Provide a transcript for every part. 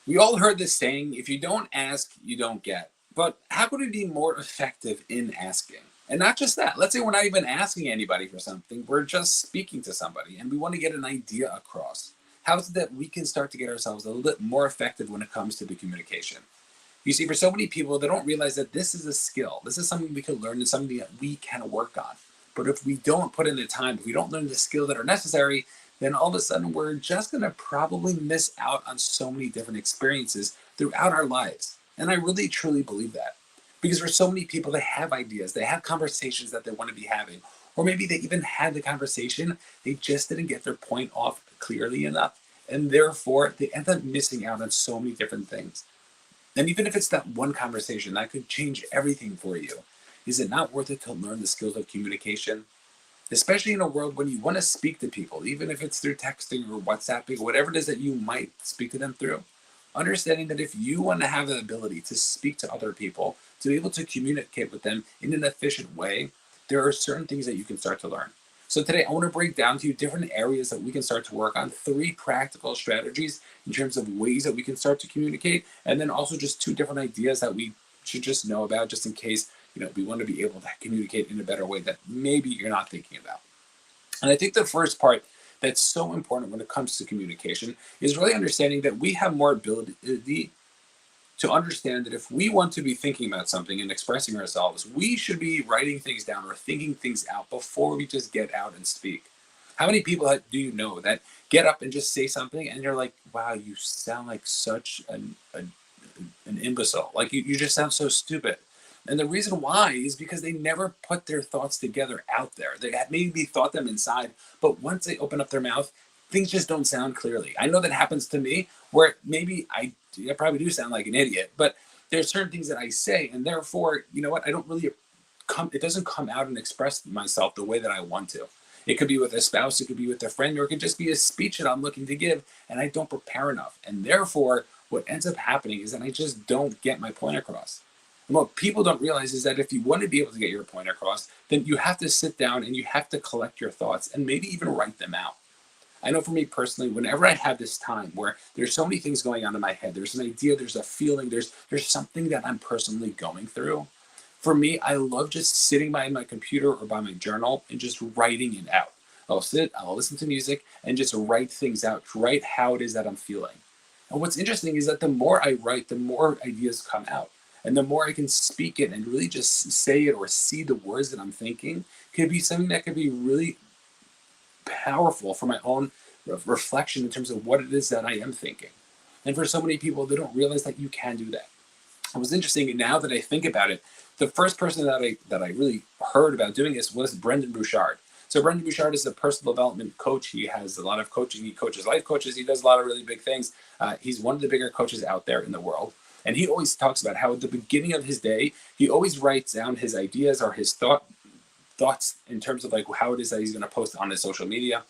We all heard this saying, if you don't ask, you don't get. But how could we be more effective in asking? And not just that, let's say we're not even asking anybody for something, we're just speaking to somebody and we want to get an idea across. How is it that we can start to get ourselves a little bit more effective when it comes to the communication? You see, for so many people, they don't realize that this is a skill. This is something we can learn and something that we can work on. But if we don't put in the time, if we don't learn the skills that are necessary, then all of a sudden we're just going to probably miss out on so many different experiences throughout our lives. And I really truly believe that. Because for so many people, they have ideas, they have conversations that they want to be having, or maybe they even had the conversation, they just didn't get their point off clearly enough. And therefore, they end up missing out on so many different things. And even if it's that one conversation that could change everything for you, is it not worth it to learn the skills of communication? Especially in a world when you want to speak to people, even if it's through texting or WhatsApping, whatever it is that you might speak to them through. Understanding that if you want to have the ability to speak to other people, to be able to communicate with them in an efficient way, there are certain things that you can start to learn. So today I want to break down to you different areas that we can start to work on, 3 practical strategies in terms of ways that we can start to communicate, and then also just 2 different ideas that we should just know about just in case we want to be able to communicate in a better way that maybe you're not thinking about. And I think the first part that's so important when it comes to communication is really understanding that we have more ability to understand that if we want to be thinking about something and expressing ourselves, we should be writing things down or thinking things out before we just get out and speak. How many people do you know that get up and just say something and you're like, wow, you sound like such an imbecile. Like you just sound so stupid. And the reason why is because they never put their thoughts together out there. They maybe thought them inside, but once they open up their mouth, things just don't sound clearly. I know that happens to me where maybe I probably do sound like an idiot, but there's certain things that I say, and therefore, you know what? I don't really it doesn't come out and express myself the way that I want to. It could be with a spouse, it could be with a friend, or it could just be a speech that I'm looking to give, and I don't prepare enough. And therefore, what ends up happening is that I just don't get my point across. And what people don't realize is that if you want to be able to get your point across, then you have to sit down and you have to collect your thoughts and maybe even write them out. I know for me personally, whenever I have this time where there's so many things going on in my head, there's an idea, there's a feeling, there's something that I'm personally going through. For me, I love just sitting by my computer or by my journal and just writing it out. I'll sit, I'll listen to music and just write things out, write how it is that I'm feeling. And what's interesting is that the more I write, the more ideas come out. And the more I can speak it and really just say it or see the words that I'm thinking, could be something that could be really powerful for my own reflection in terms of what it is that I am thinking. And for so many people, they don't realize that you can do that. It was interesting now that I think about it. The first person that I really heard about doing this was Brendan Bouchard. So Brendan Bouchard is a personal development coach. He has a lot of coaching. He coaches life coaches. He does a lot of really big things. He's one of the bigger coaches out there in the world. And he always talks about how at the beginning of his day, he always writes down his ideas or his thoughts in terms of like how it is that he's going to post on his social media.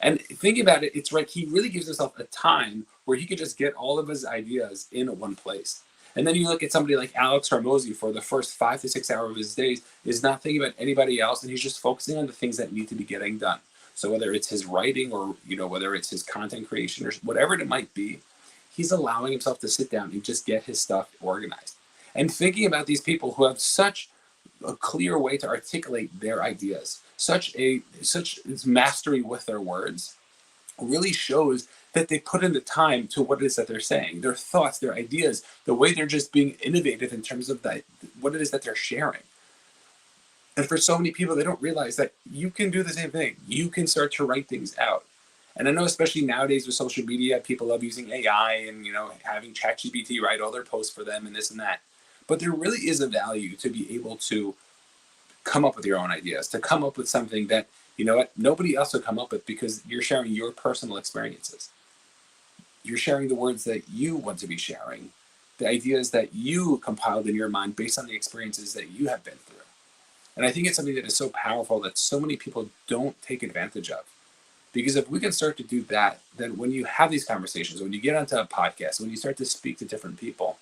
And thinking about it, it's right. He really gives himself a time where he could just get all of his ideas in one place. And then you look at somebody like Alex Hormozy for the first 5 to 6 hours of his days is not thinking about anybody else, and he's just focusing on the things that need to be getting done. So whether it's his writing or whether it's his content creation or whatever it might be, he's allowing himself to sit down and just get his stuff organized. And thinking about these people who have such a clear way to articulate their ideas, such mastery with their words, really shows that they put in the time to what it is that they're saying, their thoughts, their ideas, the way they're just being innovative in terms of what it is that they're sharing. And for so many people, they don't realize that you can do the same thing. You can start to write things out. And I know, especially nowadays with social media, people love using AI and having ChatGPT write all their posts for them and this and that. But there really is a value to be able to come up with your own ideas, to come up with something that nobody else will come up with because you're sharing your personal experiences. You're sharing the words that you want to be sharing, the ideas that you compiled in your mind based on the experiences that you have been through. And I think it's something that is so powerful that so many people don't take advantage of. Because if we can start to do that, then when you have these conversations, when you get onto a podcast, when you start to speak to different people,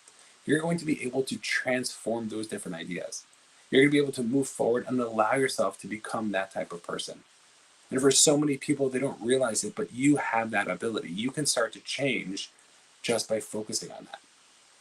you're going to be able to transform those different ideas. You're going to be able to move forward and allow yourself to become that type of person. And for so many people, they don't realize it, but you have that ability. You can start to change just by focusing on that.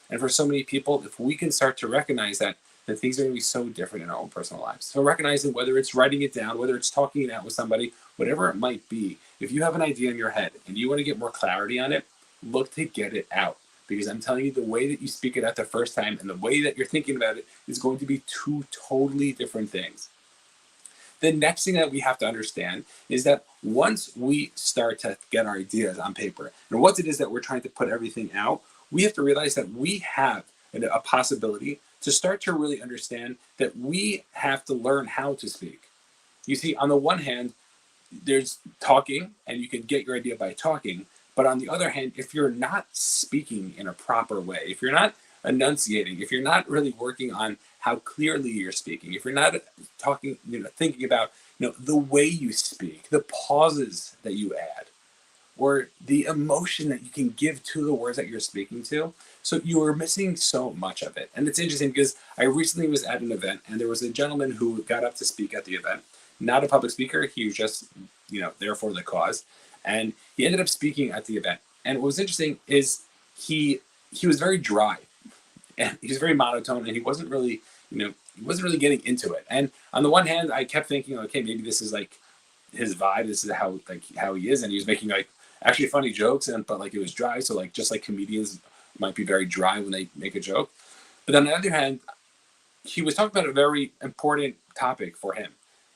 And for so many people, if we can start to recognize that, that things are going to be so different in our own personal lives. So recognizing whether it's writing it down, whether it's talking it out with somebody, whatever it might be, if you have an idea in your head and you want to get more clarity on it, look to get it out. Because I'm telling you, the way that you speak it out the first time and the way that you're thinking about it is going to be two totally different things. The next thing that we have to understand is that once we start to get our ideas on paper and what it is that we're trying to put everything out, we have to realize that we have a possibility to start to really understand that we have to learn how to speak. You see, on the one hand, there's talking, and you can get your idea by talking. But on the other hand, if you're not speaking in a proper way, if you're not enunciating, if you're not really working on how clearly you're speaking, if you're not talking, thinking about, the way you speak, the pauses that you add, or the emotion that you can give to the words that you're speaking to. So you are missing so much of it. And it's interesting because I recently was at an event and there was a gentleman who got up to speak at the event. Not a public speaker, he was just, there for the cause. And he ended up speaking at the event. And what was interesting is he was very dry and he was very monotone and he wasn't really getting into it. And on the one hand, I kept thinking, okay, maybe this is like his vibe. This is how he is. And he was making actually funny jokes, but it was dry. So just like comedians might be very dry when they make a joke. But on the other hand, he was talking about a very important topic for him.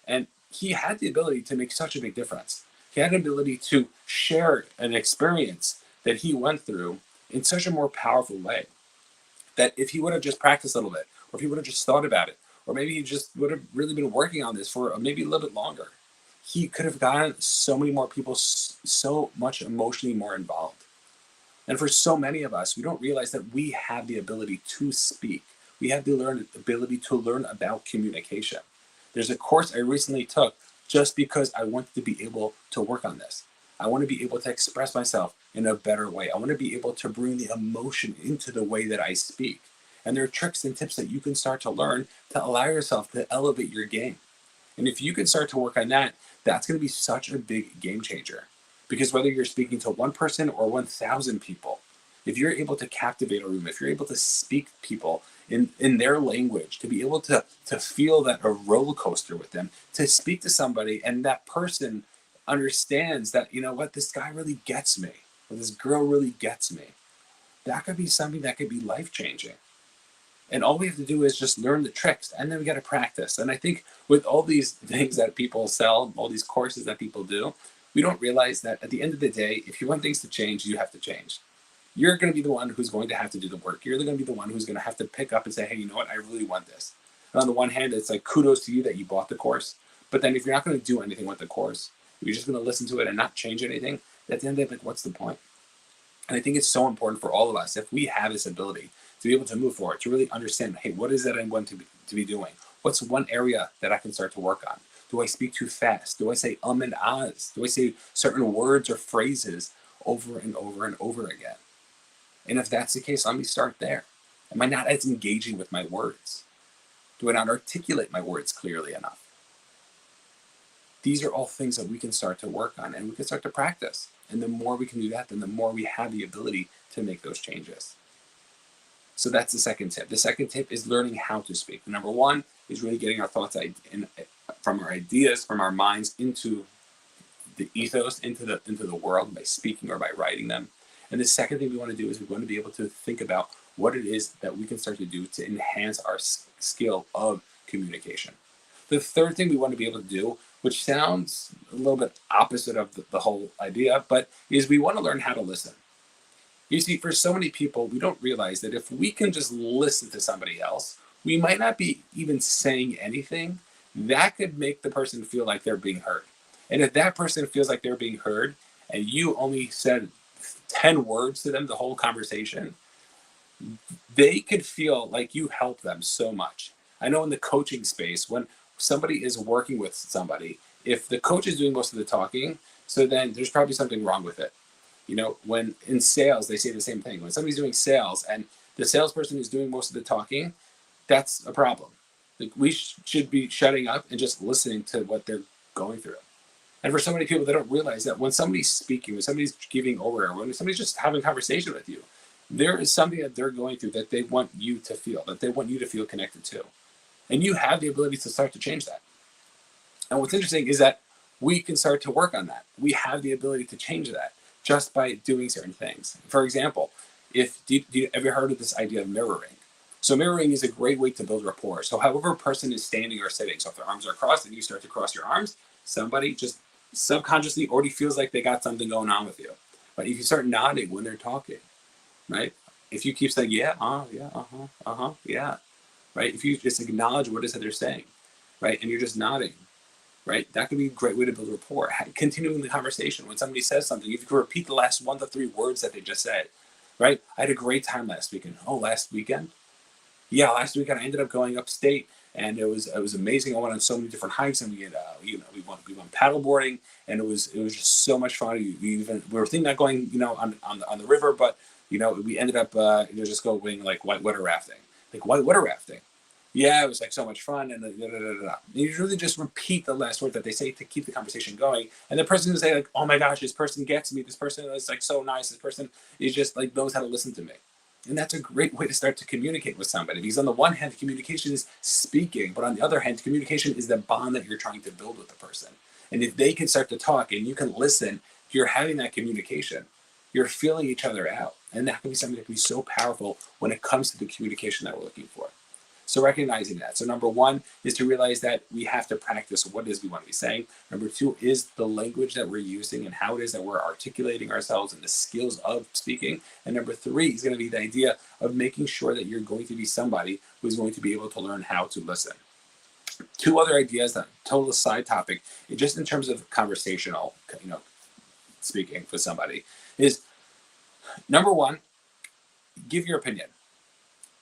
And he had the ability to make such a big difference. He had the ability to share an experience that he went through in such a more powerful way that if he would have just practiced a little bit, or if he would have just thought about it, or maybe he just would have really been working on this for maybe a little bit longer, he could have gotten so many more people so much emotionally more involved. And for so many of us, we don't realize that we have the ability to speak. We have the ability to learn about communication. There's a course I recently took just because I wanted to be able to work on this. I want to be able to express myself in a better way. I want to be able to bring the emotion into the way that I speak. And there are tricks and tips that you can start to learn to allow yourself to elevate your game. And if you can start to work on that, that's going to be such a big game changer. Because whether you're speaking to one person or 1,000 people, if you're able to captivate a room, if you're able to speak people in their language, to be able to feel that a roller coaster with them, to speak to somebody and that person understands that, this guy really gets me, or this girl really gets me, that could be something that could be life-changing. And all we have to do is just learn the tricks, and then we got to practice. And I think with all these things that people sell, all these courses that people do, we don't realize that at the end of the day, if you want things to change, you have to change. You're going to be the one who's going to have to do the work. You're going to be the one who's going to have to pick up and say, hey, you know what? I really want this. And on the one hand, it's like kudos to you that you bought the course. But then if you're not going to do anything with the course, you're just going to listen to it and not change anything, at the end of the day, what's the point? And I think it's so important for all of us, if we have this ability to be able to move forward, to really understand, hey, what is it I want to be doing? What's one area that I can start to work on? Do I speak too fast? Do I say and ahs? Do I say certain words or phrases over and over and over again? And if that's the case, let me start there. Am I not as engaging with my words? Do I not articulate my words clearly enough? These are all things that we can start to work on and we can start to practice. And the more we can do that, then the more we have the ability to make those changes. So that's the second tip. The second tip is learning how to speak. Number one is really getting our thoughts from our ideas, from our minds into the ethos, into the world by speaking or by writing them. And the second thing we want to do is we want to be able to think about what it is that we can start to do to enhance our skill of communication. The third thing we want to be able to do, which sounds a little bit opposite of the whole idea, but is we want to learn how to listen. You see, for so many people, we don't realize that if we can just listen to somebody else, we might not be even saying anything. That could make the person feel like they're being heard. And if that person feels like they're being heard and you only said 10 words to them the whole conversation, they could feel like you helped them so much. I know in the coaching space, when somebody is working with somebody, if the coach is doing most of the talking, so then there's probably something wrong with it. When in sales, they say the same thing. When somebody's doing sales and the salesperson is doing most of the talking, that's a problem. Like we should be shutting up and just listening to what they're going through. And for so many people, they don't realize that when somebody's speaking, when somebody's giving over, when somebody's just having a conversation with you, There is something that they're going through that they want you to feel, that they want you to feel connected to. And you have the ability to start to change that. And what's interesting is that we can start to work on that. We have the ability to change that just by doing certain things. For example, if have you heard of this idea of mirroring? So mirroring is a great way to build rapport. So however a person is standing or sitting, so if their arms are crossed and you start to cross your arms, somebody just subconsciously already feels like they got something going on with you. But if you start nodding when they're talking, right? If you keep saying, yeah, yeah, yeah, right? If you just acknowledge what it is that they're saying, right? And you're just nodding, right? That could be a great way to build rapport. Continuing the conversation. When somebody says something, if you can repeat the last 1 to 3 words that they just said, right? I had a great time last weekend. Oh, last weekend? Yeah, last weekend I ended up going upstate, and it was amazing. I went on so many different hikes, and we had we went paddle boarding, and it was just so much fun. We were thinking about going on the river, but we ended up just going like whitewater rafting, Yeah, it was like so much fun, and da, da, da, da, da. You really just repeat the last word that they say to keep the conversation going, and the person will say like, "Oh my gosh, this person gets me. This person is like so nice. This person is just like knows how to listen to me." And that's a great way to start to communicate with somebody, because on the one hand, communication is speaking, but on the other hand, communication is the bond that you're trying to build with the person. And if they can start to talk and you can listen, you're having that communication. You're feeling each other out. And that can be something that can be so powerful when it comes to the communication that we're looking for. So recognizing that. So number one is to realize that we have to practice what it is we want to be saying. Number two is the language that we're using and how it is that we're articulating ourselves and the skills of speaking. And number three is going to be the idea of making sure that you're going to be somebody who's going to be able to learn how to listen. Two other ideas, that total side topic, just in terms of conversational, speaking with somebody, is number one, give your opinion.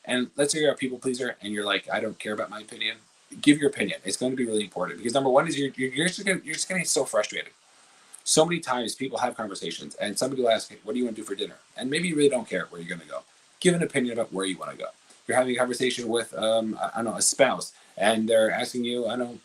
And let's say you're a people pleaser and you're like, I don't care about my opinion. Give your opinion. It's going to be really important, because number one is you're just going to get so frustrated. So many times people have conversations and somebody will ask, hey, what do you want to do for dinner? And maybe you really don't care where you're going to go. Give an opinion about where you want to go. You're having a conversation with, I don't know, a spouse, and they're asking you, I don't know,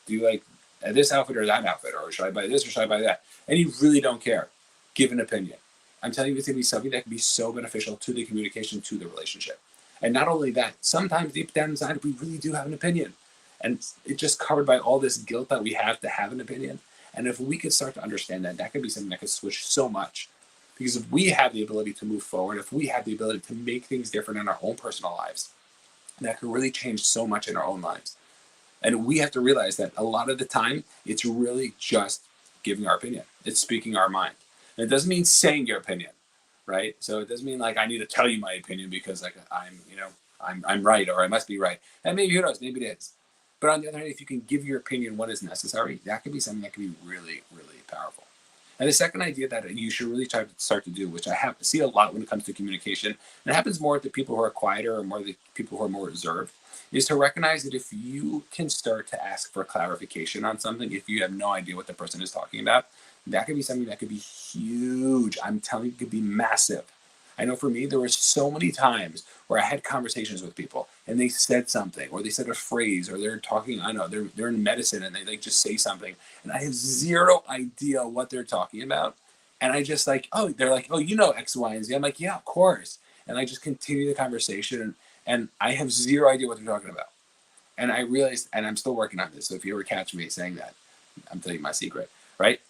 do you like this outfit or that outfit? Or should I buy this or should I buy that? And you really don't care. Give an opinion. I'm telling you, it's going to be something that can be so beneficial to the communication, to the relationship. And not only that, sometimes deep down inside, we really do have an opinion. And it's just covered by all this guilt that we have to have an opinion. And if we could start to understand that, that could be something that could switch so much. Because if we have the ability to move forward, if we have the ability to make things different in our own personal lives, that could really change so much in our own lives. And we have to realize that a lot of the time, it's really just giving our opinion. It's speaking our mind. And it doesn't mean saying your opinion, right? So it doesn't mean like I need to tell you my opinion because like I'm right, or I must be right. And maybe who knows, maybe it is. But on the other hand, if you can give your opinion what is necessary, that can be something that can be really, really powerful. And the second idea that you should really try to start to do, which I have to see a lot when it comes to communication, and it happens more with the people who are quieter or more the people who are more reserved, is to recognize that if you can start to ask for clarification on something, if you have no idea what the person is talking about, that could be something that could be huge. I'm telling you, it could be massive. I know for me, there were so many times where I had conversations with people and they said something, or they said a phrase, or they're talking, I know, they're in medicine and they like just say something, and I have zero idea what they're talking about. And I just like, oh, they're like, oh, X, Y, and Z. I'm like, yeah, of course. And I just continue the conversation, and I have zero idea what they're talking about. And I realized, and I'm still working on this. So if you ever catch me saying that, I'm telling you my secret, right?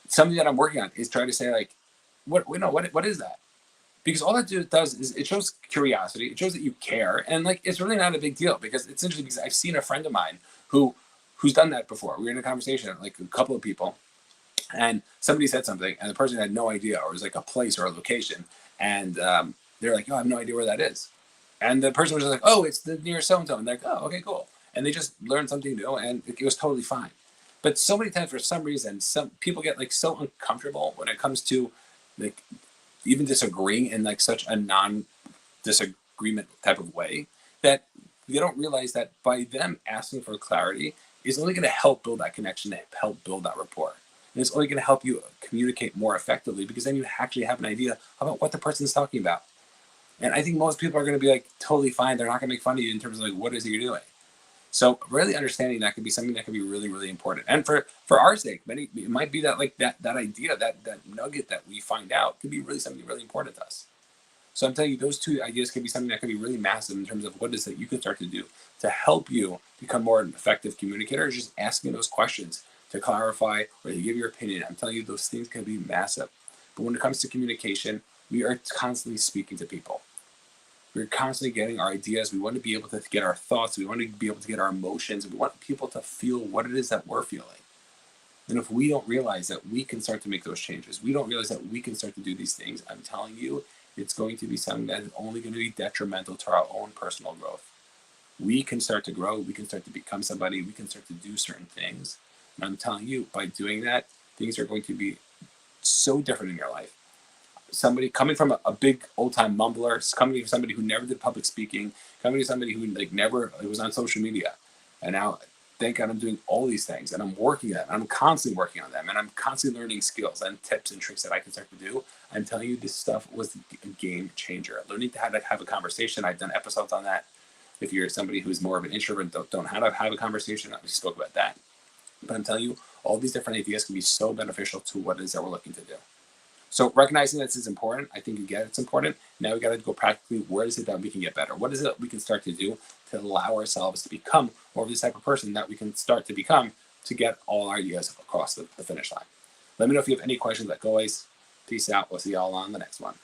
Something that I'm working on is trying to say like, what is that? Because all that does is it shows curiosity. It shows that you care, and like it's really not a big deal, because it's interesting, because I've seen a friend of mine who's done that before. We were in a conversation, like a couple of people, and somebody said something, and the person had no idea, or it was like a place or a location, and they're like, "Oh, I have no idea where that is," and the person was just like, "Oh, it's the near so and so," and they're like, "Oh, okay, cool," and they just learned something new, and it was totally fine. But so many times, for some reason, some people get like so uncomfortable when it comes to like even disagreeing in like such a non-disagreement type of way, that they don't realize that by them asking for clarity is only going to help build that connection, to help build that rapport. And it's only going to help you communicate more effectively, because then you actually have an idea about what the person is talking about. And I think most people are going to be like totally fine. They're not going to make fun of you in terms of like, what is it you're doing? So really understanding that could be something that could be really, really important. And for our sake, it might be that like that idea, that nugget that we find out could be really something really important to us. So I'm telling you, those two ideas can be something that can be really massive in terms of what it is that you can start to do to help you become more an effective communicator. Is just asking those questions to clarify or to give your opinion. I'm telling you, those things can be massive. But when it comes to communication, we are constantly speaking to people. We're constantly getting our ideas. We want to be able to get our thoughts. We want to be able to get our emotions. We want people to feel what it is that we're feeling. And if we don't realize that we can start to make those changes, we don't realize that we can start to do these things, I'm telling you, it's going to be something that is only going to be detrimental to our own personal growth. We can start to grow. We can start to become somebody. We can start to do certain things. And I'm telling you, by doing that, things are going to be so different in your life. Somebody coming from a big old time mumbler, coming from somebody who never did public speaking, coming to somebody who never was on social media, and now thank God I'm doing all these things and I'm working at it. I'm constantly working on them and I'm constantly learning skills and tips and tricks that I can start to do. I'm telling you, this stuff was a game changer. Learning how to have a conversation. I've done episodes on that. If you're somebody who's more of an introvert, don't know how to have a conversation, we spoke about that. But I'm telling you, all these different ideas can be so beneficial to what it is that we're looking to do. So recognizing this is important. I think you get it's important. Now we got to go practically, where is it that we can get better? What is it that we can start to do to allow ourselves to become more of this type of person that we can start to become to get all our ideas across the finish line? Let me know if you have any questions. Like always, peace out. We'll see y'all on the next one.